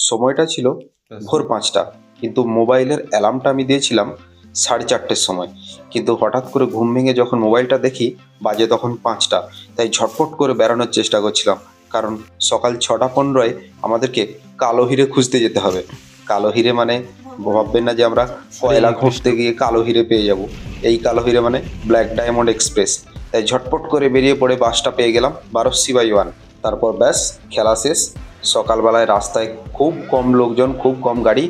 সময়টা ছিল ভোর 5টা, কিন্তু মোবাইলের অ্যালার্মটা আমি দিয়েছিলাম 4:30-র সময়। কিন্তু হঠাৎ করে ঘুম ভেঙে যখন মোবাইলটা দেখি বাজে তখন 5টা। তাই ঝটপট করে বেরোনোর চেষ্টা করছিলাম, কারণ সকাল 6:15-য় আমাদেরকে কালো হিরে খুঁজতে যেতে হবে। কালো হিরে মানে ভাববেন না যে আমরা কয়লা খুঁজতে গিয়ে কালো হিরে পেয়ে যাব। এই কালো হিরে মানে ব্ল্যাক ডায়মন্ড এক্সপ্রেস। তাই ঝটপট করে বেরিয়ে পড়ে বাসটা পেয়ে গেলাম 12C/1। তারপর ব্যাস খেলা শেষ। সকালবেলায় রাস্তায় খুব কম লোকজন, খুব কম গাড়ি,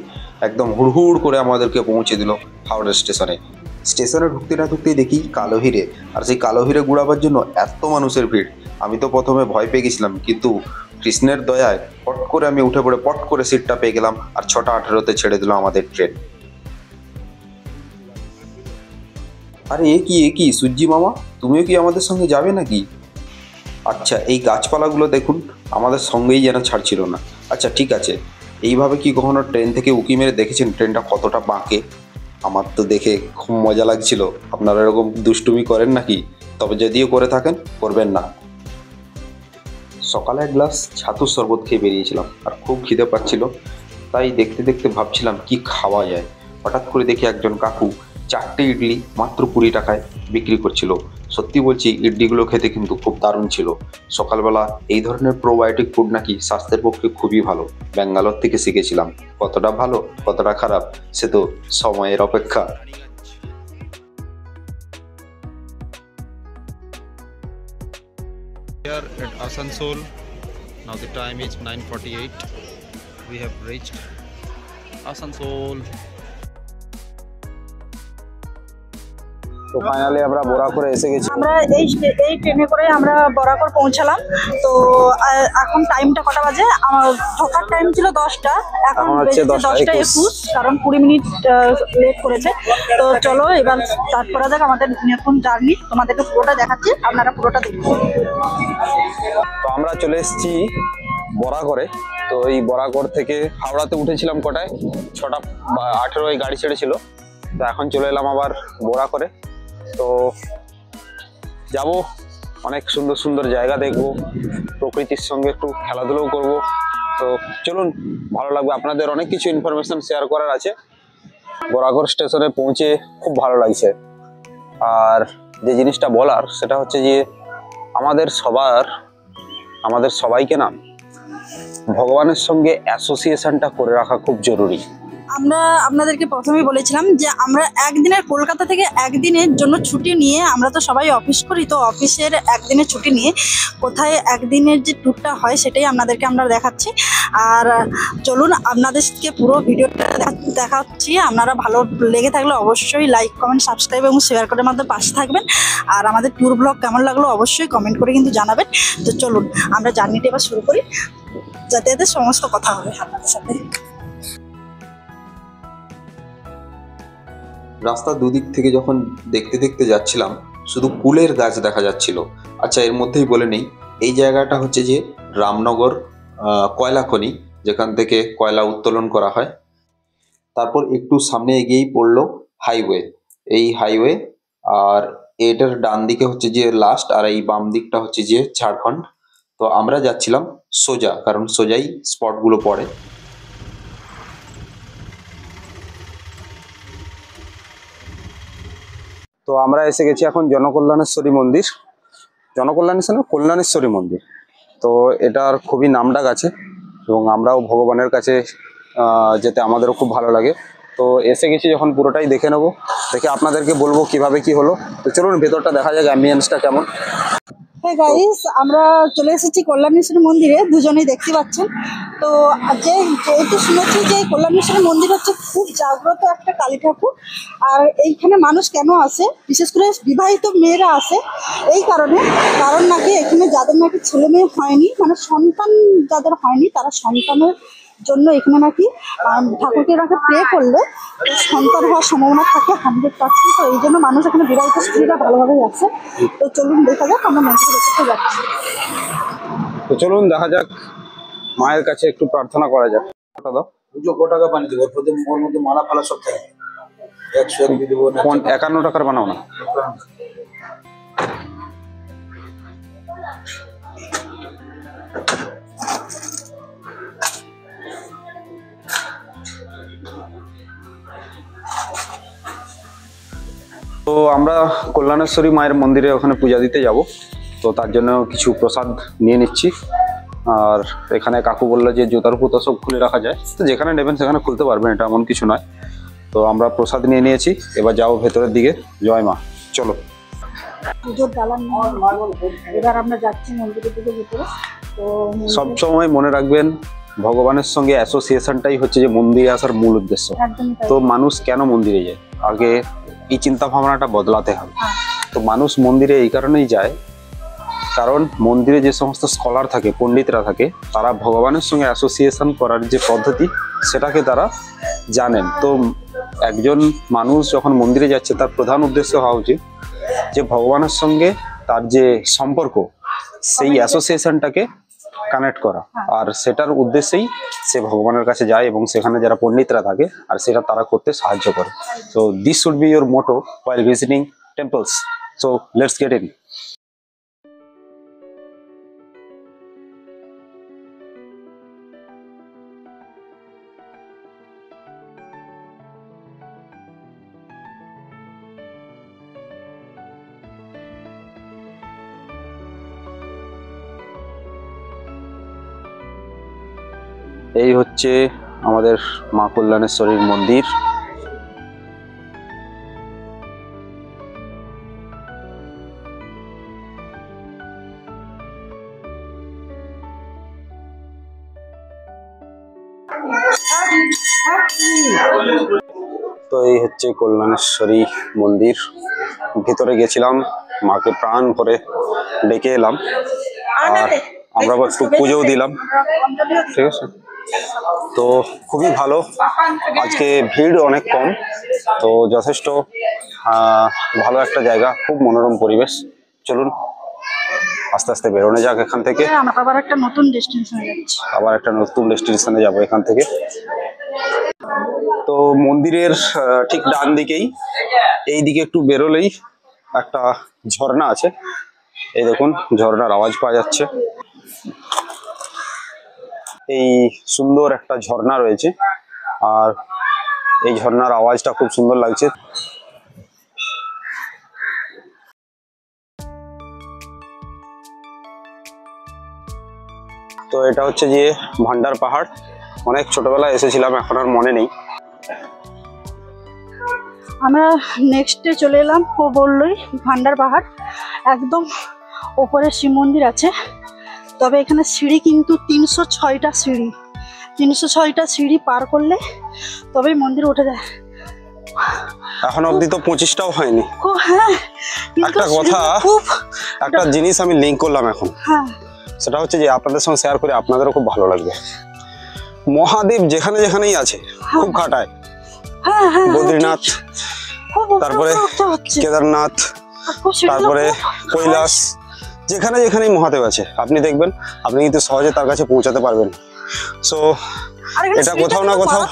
একদম হুড়হুড় করে আমাদেরকে পৌঁছে দিল হাওড়া স্টেশনে। স্টেশনে ঢুকতে না ঢুকতেই দেখি কালো হিরে, আর সেই কালো হিরে গুড়াবার জন্য এত মানুষের ভিড়। আমি তো প্রথমে ভয় পেয়ে গেছিলাম, কিন্তু কৃষ্ণের দয়ায় পট করে আমি উঠে পড়ে পট করে সিটটা পেয়ে গেলাম, আর 6:18-তে ছেড়ে দিল আমাদের ট্রেন। আরে এ কি সূর্যি মামা, তুমিও কি আমাদের সঙ্গে যাবে নাকি? আচ্ছা, এই গাছপালাগুলো দেখুন, আমাদের সঙ্গেই যেন ছাড়ছিল না। আচ্ছা ঠিক আছে, এইভাবে কি কখনো ট্রেন থেকে উঁকি মেরে দেখেছেন ট্রেনটা কতটা বাঁকে? আমার তো দেখে খুব মজা লাগছিল। আপনারা এরকম দুষ্টুমি করেন নাকি? তবে যদিও করে থাকেন, করবেন না। সকালে এক গ্লাস ছাতুর শরবত খেয়ে বেরিয়েছিলাম, আর খুব খিদে পাচ্ছিল। তাই দেখতে দেখতে ভাবছিলাম কি খাওয়া যায়। হঠাৎ করে দেখি একজন কাকু 4টে ইডলি মাত্র 20 টাকায় বিক্রি করছিল। সত্যি বলছি, ইডলিগুলো খেতে কিন্তু খুব দারুণ ছিল। সকালবেলা এই ধরনের প্রোবায়োটিক ফুড নাকি স্বাস্থ্যের পক্ষে খুবই ভালো। ব্যাঙ্গালোর থেকে শিখেছিলাম। কতটা ভালো কতটা খারাপ সে তো সময়ের অপেক্ষা। Here at Asansol, now the time is 9:48. We have reached Asansol. তো ফাইনালি আমরা বরাকরে এসে গেছি। আমরা এই ট্রেনে করে আমরা বরাকর পৌঁছালাম। তো এখন টাইমটা কটা বাজে? আমার ঢোকার টাইম ছিল 10টা, এখন হচ্ছে 10:21, কারণ 20 মিনিট লেট করেছে। তো চলো এবার স্টার্ট করা যাক আমাদের নতুন জার্নি। তোমাদেরকে পুরোটা দেখাচ্ছি, আপনারা পুরোটা দেখুন। তো আমরা চলে এসেছি বরাকরে। তো এই বরাকর থেকে হাওড়াতে উঠেছিলাম কটায়? 6:18 গাড়ি ছেড়েছিল। তো এখন চলে এলাম আবার বরাকরে। তো যাব, অনেক সুন্দর সুন্দর জায়গা দেখব, প্রকৃতির সঙ্গে একটু খেলাধুলাও করব। তো চলুন, ভালো লাগবে। আপনাদের অনেক কিছু ইনফরমেশন শেয়ার করার আছে। বরাকর স্টেশনে পৌঁছে খুব ভালো লাগছে। আর যে জিনিসটা বলার সেটা হচ্ছে যে আমাদের সবাইকে না ভগবানের সঙ্গে অ্যাসোসিয়েশনটা করে রাখা খুব জরুরি। আমরা আপনাদেরকে প্রথমেই বলেছিলাম যে আমরা একদিনের কলকাতা থেকে একদিনের জন্য ছুটি নিয়ে, আমরা তো সবাই অফিস করি, তো অফিসের একদিনের ছুটি নিয়ে কোথায় একদিনের যে ট্যুরটা হয় সেটাই আপনাদেরকে আমরা দেখাচ্ছি। আর চলুন আপনাদেরকে পুরো ভিডিওটা দেখাচ্ছি। আপনারা ভালো লেগে থাকলে অবশ্যই লাইক কমেন্ট সাবস্ক্রাইব এবং শেয়ার করে আমাদের পাশে থাকবেন। আর আমাদের ট্যুর ব্লগ কেমন লাগলো অবশ্যই কমেন্ট করে কিন্তু জানাবেন। তো চলুন আমরা জার্নিটা এবার শুরু করি, যাতে যাতে সমস্ত কথা হবে আপনাদের সাথে। রাস্তা দুদিক থেকে যখন দেখতে দেখতে যাচ্ছিলাম, শুধু কুলের গাছ দেখা যাচ্ছিল। আচ্ছা, এর মধ্যেই বলে নেই, এই জায়গাটা হচ্ছে যে রামনগর কয়লা খনি, যেখান থেকে কয়লা উত্তোলন করা হয়। তারপর একটু সামনে এগিয়েই পড়লো হাইওয়ে। এই হাইওয়ে, আর এটার ডান দিকে হচ্ছে যে লাস্ট, আর এই বাম দিকটা হচ্ছে যে ঝাড়খণ্ড। তো আমরা যাচ্ছিলাম সোজা, কারণ সোজাই স্পটগুলো পড়ে। তো আমরা এসে গেছি এখন জনকল্যাণেশ্বরী মন্দির। তো এটার খুবই নামডাক আছে, এবং আমরাও ভগবানের কাছে যেতে আমাদেরও খুব ভালো লাগে। তো এসে গেছি যখন, পুরোটাই দেখে নেবো, দেখে আপনাদেরকে বলবো কিভাবে কি হলো। তো চলুন ভেতরটা দেখা যাক, অ্যাম্বিয়েন্সটা কেমন। হ্যাঁ গাইস, আমরা চলে এসেছি কল্যাণেশ্বরী মন্দিরে, দুজনেই দেখতে পাচ্ছেন। তো যেহেতু শুনেছি যে কল্যাণেশ্বরী মন্দির হচ্ছে খুব জাগ্রত একটা কালী ঠাকুর। আর এইখানে মানুষ কেন আসে, বিশেষ করে বিবাহিত মেয়েরা আসে এই কারণে, কারণ নাকি এখানে যাদের নাকি ছেলে মেয়ে হয়নি, মানে সন্তান যাদের হয়নি, তারা সন্তানের জন্য এখানে নাকি ঠাকুরকে নাকি প্রে করলে সন্তান হওয়ার সম্ভাবনা থাকে 100%। তো এই জন্য মানুষ এখানে বিবাহিত স্ত্রীরা ভালোভাবেই আছে। তো চলুন দেখা যাক, আমরা মন্দিরের ভেতরে যাচ্ছি। তো চলুন দেখা যাক, মায়ের কাছে একটু প্রার্থনা করা যাক। পুজো টাকা পানি দেবো, ওর মধ্যে মালা ফালা সব থাকে। 51 টাকার বানাও না। তো আমরা কল্যাণেশ্বরী মায়ের মন্দিরে ওখানে পূজা দিতে যাব, তো তার জন্য কিছু প্রসাদ নিয়ে নিচ্ছি। আর এখানে কাকু বললো যে জুতার পুতো সব খুলে রাখা যায়, তো যেখানে নেবেন সেখানে খুলতে পারবেন, এটা এমন কিছু নয়। তো আমরা প্রসাদ নিয়ে নিয়েছি, এবার যাবো ভেতরের দিকে। জয় মা, চলো। পুজোর দালান এবার আমরা যাচ্ছি মন্দিরের দিকে ভিতরে। তো সবসময় মনে রাখবেন ভগবানের সঙ্গে অ্যাসোসিয়েশনটাই হচ্ছে যে মন্দিরে আসার মূল উদ্দেশ্য। একদমই তাই। তো মানুষ কেন মন্দিরে যায়, আগে এই চিন্তা ভাবনাটা বদলাতে হবে। তো মানুষ মন্দিরে এই কারণেই যায়, কারণ মন্দিরে যে সমস্ত স্কলার থাকে, পণ্ডিতরা থাকে, তারা ভগবানের সঙ্গে অ্যাসোসিয়েশন করার যে পদ্ধতি সেটাকে তারা জানেন। তো একজন মানুষ যখন মন্দিরে যাচ্ছে তার প্রধান উদ্দেশ্য হওয়া উচিত যে ভগবানের সঙ্গে তার যে সম্পর্ক, সেই অ্যাসোসিয়েশনটাকে কানেক্ট করা, আর সেটার উদ্দেশ্যেই সে ভগবানের কাছে যায় এবং সেখানে যারা পণ্ডিতরা থাকে আর সেটা তারা করতে সাহায্য করে। So this should be your motto while visiting temples. So let's get in. এই হচ্ছে আমাদের মা কল্যাণেশ্বরীর মন্দির। তো এই হচ্ছে কল্যাণেশ্বরী মন্দির, ভিতরে গেছিলাম, মাকে প্রাণ করে ডেকে এলাম, আর আমরা আবার একটু পুজোও দিলাম। ঠিক আছে, তো খুবই ভালো, আজকে ভিড় অনেক কম, তো যথেষ্ট ভালো একটা জায়গা, খুব মনোরম পরিবেশ। চলুন আস্তে আস্তে বেরোনো যাক এখান থেকে, আমরা আবার একটা নতুন ডেস্টিনেশনে যাচ্ছি। আবার একটা নতুন ডেস্টিনেশনে যাবো এখান থেকে। তো মন্দিরের ঠিক ডান দিকেই, এই দিকে একটু বেরোলেই একটা ঝর্ণা আছে। এই দেখুন, ঝর্ণার আওয়াজ পাওয়া যাচ্ছে। এই সুন্দর একটা ঝর্ণা রয়েছে, আর এই ঝর্ণার আওয়াজটা খুব সুন্দর লাগছে। তো এটা হচ্ছে যে ভান্ডার পাহাড়, অনেক ছোটবেলায় এসেছিলাম, এখন আর মনে নেই। আমরা নেক্সটে চলে এলাম, ও বললোই ভান্ডার পাহাড়, একদম ওপরে শিব মন্দির আছে। তবে এখানে সিঁড়ি কিন্তু 306টা সিঁড়ি, 306টা সিঁড়ি পার করলে তবেই মন্দির উঠে যায়। এখন অবধি তো 25টাও হয়নি। হ্যাঁ, একটা কথা, একটা জিনিস আমি লিঙ্ক করলাম এখন, হ্যাঁ, সেটা হচ্ছে যে আপনাদের সঙ্গে শেয়ার করে আপনাদেরও খুব ভালো লাগবে। মহাদেব যেখানে যেখানেই আছে খুব খাটায়। হ্যাঁ, হ্যাঁ, বদ্রীনাথ, তারপরে কেদারনাথ, তারপরে কৈলাস, যেখানে যেখানেই মহাদেব আছে আপনি দেখবেন, আপনি কিন্তু সহজে তার কাছে পৌঁছাতে পারবেন। সো এটা কোথাও না কোথাও,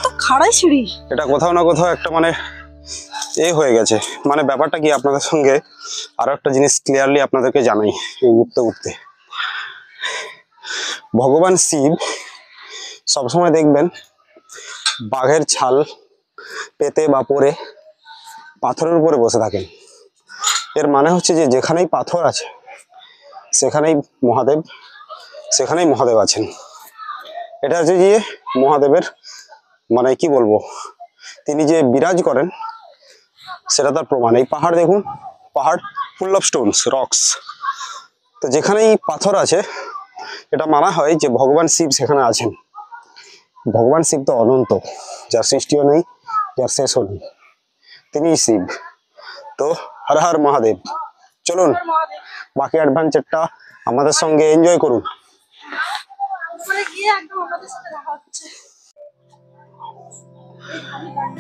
এটা কোথাও না কোথাও একটা মানে হয়ে গেছে। মানে ব্যাপারটা কি, আপনাদের সঙ্গে আরো একটা জিনিস ক্লিয়ারলি আপনাদেরকে জানাই। উঠতে উঠতে ভগবান শিব সবসময় দেখবেন বাঘের ছাল পেতে বা পরে পাথরের উপরে বসে থাকেন। এর মানে হচ্ছে যে যেখানেই পাথর আছে সেখানেই মহাদেব আছেন। এটা হচ্ছে যে মহাদেবের মানে কি বলবো, তিনি যে বিরাজ করেন সেটা তার প্রমাণ। এই পাহাড় দেখুন, পাহাড় ফুল অফ স্টোনস, রক্স। তো যেখানেই পাথর আছে এটা মানা হয় যে ভগবান শিব সেখানে আছেন। ভগবান শিব তো অনন্ত, যার সৃষ্টিও নেই, যার শেষও নেই, তিনিই শিব। তো হর হর মহাদেব। চলুন বাকি অ্যাডভেঞ্চারটা আমাদের সঙ্গে এনজয় করুন।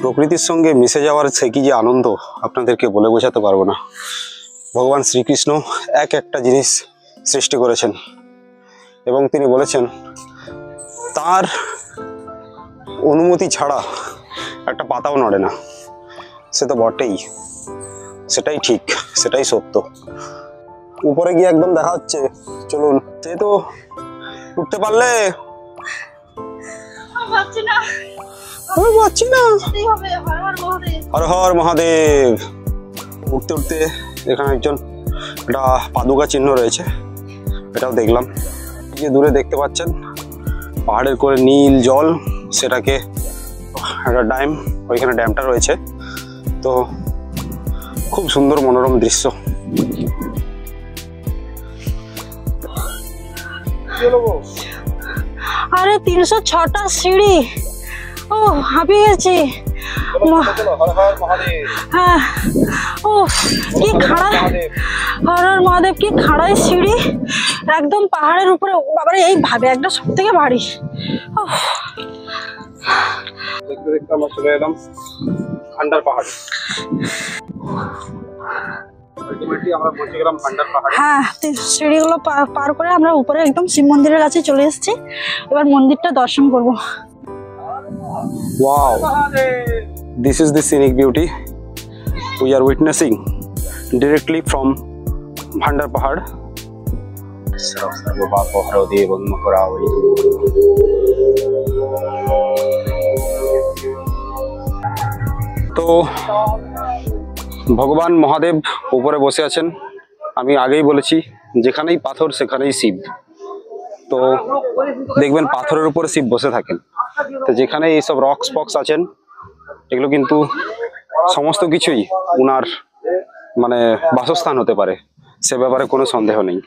প্রকৃতির সঙ্গে মিশে যাওয়ার সে কি যে আনন্দ আপনাদেরকে বলে বোঝাতে পারবো না। ভগবান শ্রীকৃষ্ণ একটা জিনিস সৃষ্টি করেছেন এবং তিনি বলেছেন তার অনুমতি ছাড়া একটা পাতাও নড়ে না। সে তো বটেই, সেটাই ঠিক, সেটাই সত্য। উপরে গিয়ে একদম দেখা হচ্ছে, চলুন। সে তো উঠতে পারলে পারছি না। হর হর মহাদেব। উঠতে উঠতে এখানে একজন একটা পাদুকা চিহ্ন রয়েছে, এটাও দেখলাম। যে দূরে দেখতে পাচ্ছেন পাহাড়ের করে নীল জল, সেটাকে একটা ড্যাম, ওইখানে ড্যামটা রয়েছে। তো খুব সুন্দর মনোরম দৃশ্য। আরে 306টা সিঁড়ি, ও হাঁপিয়ে গেছি। হ্যাঁ, ও কি খাড়া, হর হর মহাদেব, কি খাড়াই সিঁড়ি একদম পাহাড়ের উপরে। বাবারে এই ভাবে একটা সব থেকে ভারী। দেখতে দেখতে আমরা চলে এলাম ভান্ডার পাহাড়ে। আলটিমেটলি আমরা পৌঁছে গেলাম ভান্ডার পাহাড়ে। হ্যাঁ, সিঁড়িগুলো পার করে আমরা উপরে একদম শিব মন্দিরের কাছে চলে এসেছি। এবার মন্দিরটা দর্শন করব। Wow, this is the scenic beauty we are witnessing directly from Bhandar Pahad. তো ভগবান মহাদেব উপরে বসে আছেন। আমি আগেই বলেছি, যেখানেই পাথর সেখানেই শিব। তো দেখবেন পাথরের উপরে শিব বসে থাকেন। তো যেখানে এইসব রক্স ফক্স আছেন, এগুলো কিন্তু সমস্ত কিছুই উনার মানে বাসস্থান হতে পারে, সে ব্যাপারে কোনো সন্দেহ নেই।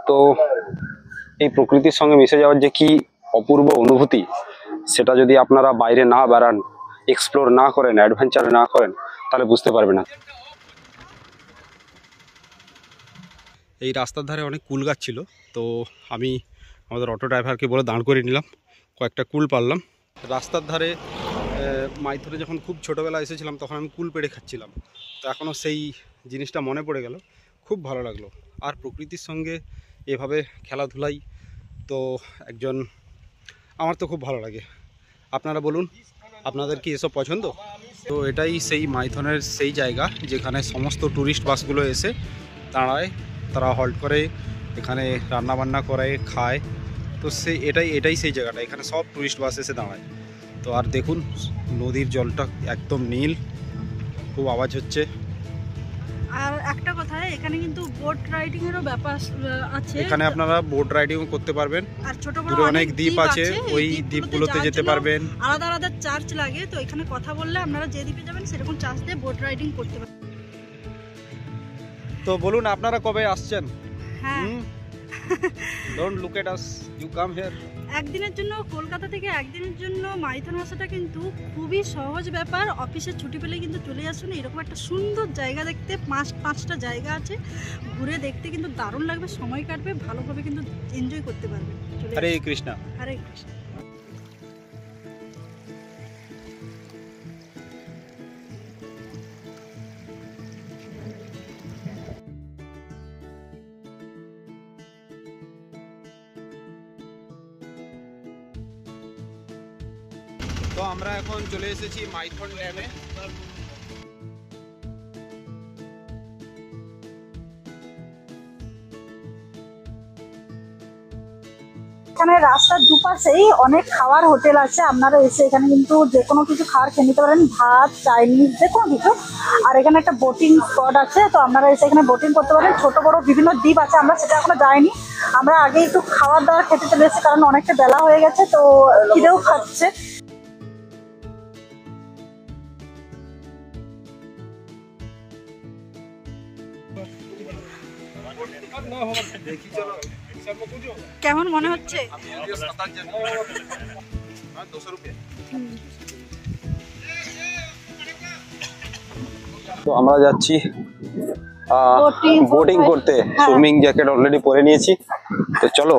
তো এই প্রকৃতির সঙ্গে মিশে যাওয়ার যে কি অপূর্ব অনুভূতি, সেটা যদি আপনারা বাইরে না বেড়ান, এক্সপ্লোর না করেন, অ্যাডভেঞ্চার না করেন, তাহলে বুঝতে পারবেন না। এই রাস্তার ধারে অনেক কুল গাছ ছিল, তো আমি আমাদের অটো ড্রাইভারকে বলে দাঁড় করে নিলাম, কয়েকটা কুল পারলাম। রাস্তার ধারে মাইথনে যখন খুব ছোটোবেলা এসেছিলাম তখন আমি কুল পেড়ে খাচ্ছিলাম, তো এখনও সেই জিনিসটা মনে পড়ে গেল, খুব ভালো লাগলো। আর প্রকৃতির সঙ্গে এভাবে খেলাধুলাই তো একজন, আমার তো খুব ভালো লাগে। আপনারা বলুন, আপনাদের কি এসব পছন্দ? তো এটাই সেই মাইথনের সেই জায়গা যেখানে সমস্ত ট্যুরিস্ট বাসগুলো এসে দাঁড়ায়, তারা হল্ট করে, এখানে রান্নাবান্না করে, খায়। তো এটাই সেই জায়গাটা, এখানে সব ট্যুরিস্ট বাস এসে দাঁড়ায়। তো আর দেখুন নদীর জলটা একদম নীল, খুব আওয়াজ হচ্ছে। আর একটা কথা, এখানে কিন্তু বোট রাইডিং এরও ব্যাপার আছে। এখানে আপনারা বোট রাইডিং করতে পারবেন, আর ছোট বড় দূরে অনেক দ্বীপ আছে, ওই দ্বীপগুলোতে যেতে পারবেন। আলাদা আলাদা চার্জ লাগে, তো এখানে কথা বললে আপনারা যে দ্বীপে যাবেন সেরকম চার্জ দিয়ে বোট রাইডিং করতে পারবেন। তো বলুন আপনারা কবে আসছেন? হ্যাঁ, don't look at us, you come here. একদিনের জন্য কলকাতা থেকে একদিনের জন্য মাইথন আসাটা কিন্তু খুবই সহজ ব্যাপার। অফিসের ছুটি পেলে কিন্তু চলে আসুন। এরকম একটা সুন্দর জায়গা দেখতে, পাঁচটা জায়গা আছে, ঘুরে দেখতে কিন্তু দারুণ লাগবে, সময় কাটবে, ভালোভাবে কিন্তু এনজয় করতে পারবে। হরে কৃষ্ণ। হরে কৃষ্ণ। তো আমরা এখন চলে এসেছি মাইথন ড্যামে। এখানে রাস্তার দুপাশেই অনেক খাওয়ার হোটেল আছে, আপনারা এসে এখানে কিন্তু যে কোনো কিছু খাবার খেয়ে নিতে পারেন, ভাত, চাইনিজ, যে কোনো কিছু। আর এখানে একটা বোটিং স্পট আছে, তো আপনারা এসে এখানে বোটিং করতে পারেন। ছোট বড় বিভিন্ন দ্বীপ আছে, আমরা সেটা এখনো যাইনি। আমরা আগে একটু খাবার দাবার খেতে চলে এসেছি, কারণ অনেকটা বেলা হয়ে গেছে, তো খিদেও খাচ্ছে। কেমন মনে হচ্ছে? তো আমরা যাচ্ছি বোটিং করতে। সুইমিং জ্যাকেট অলরেডি পরে নিয়েছি, তো চলো।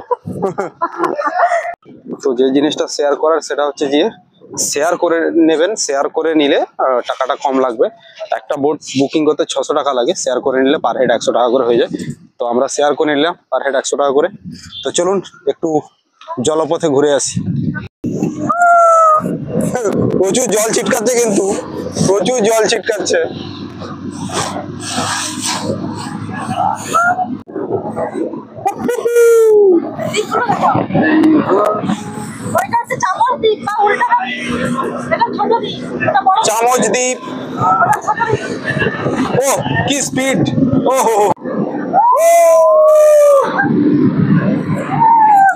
তো যে জিনিসটা শেয়ার করার সেটা হচ্ছে যে শেয়ার করে নেবেন, শেয়ার করে নিলে টাকাটা কম লাগবে। একটা বোট বুকিং করতে 600 টাকা লাগে, শেয়ার করে নিলে পার হেড 100 টাকা করে হয়ে যায়। তো আমরা শেয়ার করে নিলাম পার হেড 100 টাকা করে। তো চলুন একটু জলপথে ঘুরে আসি। প্রচুর জল ছিটকাচ্ছে, কিন্তু প্রচুর জল ছিটকাচ্ছে। ওইটা হচ্ছে চামচ দ্বীপ বা উল্টা এটা ছোট দ্বীপ, এটা বড় চামচ দ্বীপ। ওটা ছোট দ্বীপ। ও কি স্পিড! ও হো হো।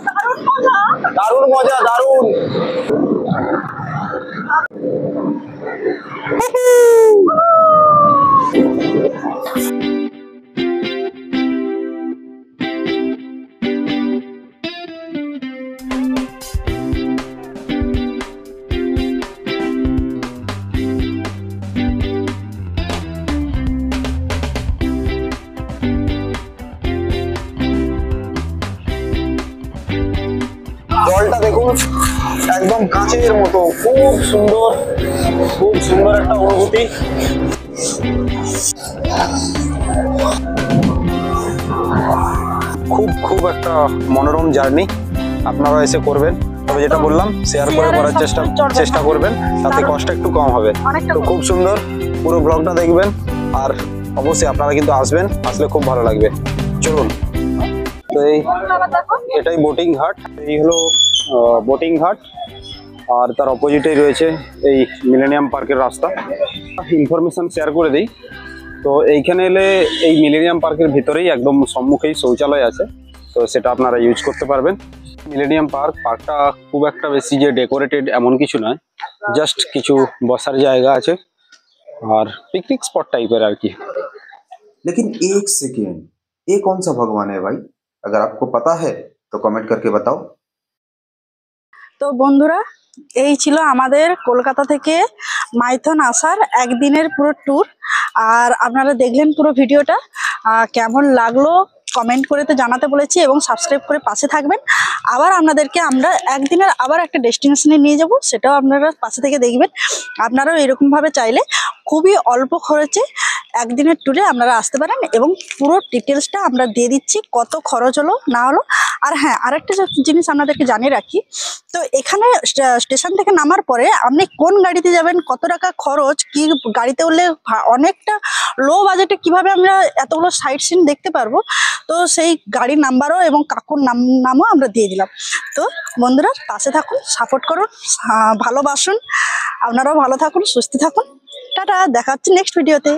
দারুণ মজা। দারুণ মজা, দারুণ। জলটা দেখুন একদম কাঁচের মতো, খুব সুন্দর, খুব সুন্দর একটা অনুভূতি। খুব খুব একটা মনোরম জার্নি, আপনারা এসে করবেন। তবে যেটা বললাম, শেয়ার করে করার চেষ্টা করবেন, তাতে কষ্ট একটু কম হবে। তো খুব সুন্দর, পুরো ব্লগটা দেখবেন। আর অবশ্যই আপনারা কিন্তু আসবেন, আসলে খুব ভালো লাগবে। চলুন। তো এটাই বোটিং ঘাট, এই হলো বোটিং ঘাট। আর তার অপোজিটেই রয়েছে এই মিলেনিয়াম পার্কের রাস্তা। ইনফরমেশন শেয়ার করে দিই। তো এইখানে এলে এই মিলেনিয়াম পার্কের ভিতরেই একদম সম্মুখেই শৌচালয় আছে, তো সেটা আপনারা ইউজ করতে পারবেন। মিলেনিয়াম পার্কটা খুব একটা বেশি যে ডেকোরেটেড এমন কিছু নয়, জাস্ট কিছু বসার জায়গা আছে আর পিকনিক স্পট টাইপের আর কি। लेकिन एक सेकेंड, ये कौन सा भगवान है भाई? अगर आपको पता है तो कमेंट करके बताओ। তো বন্ধুরা, এই ছিল আমাদের কলকাতা থেকে মাইথন আসার একদিনের পুরো ট্যুর। আর আপনারা দেখলেন পুরো ভিডিওটা, কেমন লাগলো কমেন্ট করে তো জানাতে বলেছি, এবং সাবস্ক্রাইব করে পাশে থাকবেন। আবার আপনাদেরকে আমরা একদিনের আবার একটা ডেস্টিনেশনে নিয়ে যাব, সেটাও আপনারা পাশে থেকে দেখবেন। আপনারাও এরকমভাবে চাইলে খুবই অল্প খরচে একদিনের ট্যুরে আপনারা আসতে পারেন, এবং পুরো ডিটেলসটা আমরা দিয়ে দিচ্ছি, কত খরচ হলো না হলো। আর হ্যাঁ, আরেকটা জিনিস আপনাদেরকে জানিয়ে রাখি, তো এখানে স্টেশন থেকে নামার পরে আপনি কোন গাড়িতে যাবেন, কত টাকা খরচ, কি গাড়িতে উঠলে অনেকটা লো বাজেটে কিভাবে আমরা এতগুলো সাইট সিন দেখতে পারবো, তো সেই গাড়ির নাম্বারও এবং কাকুর নামও আমরা দিয়ে দিলাম। তো বন্ধুরা, পাশে থাকুন, সাপোর্ট করুন, ভালোবাসুন। আপনারাও ভালো থাকুন, সুস্থ থাকুন। টাটা, দেখা হচ্ছে নেক্সট ভিডিওতে।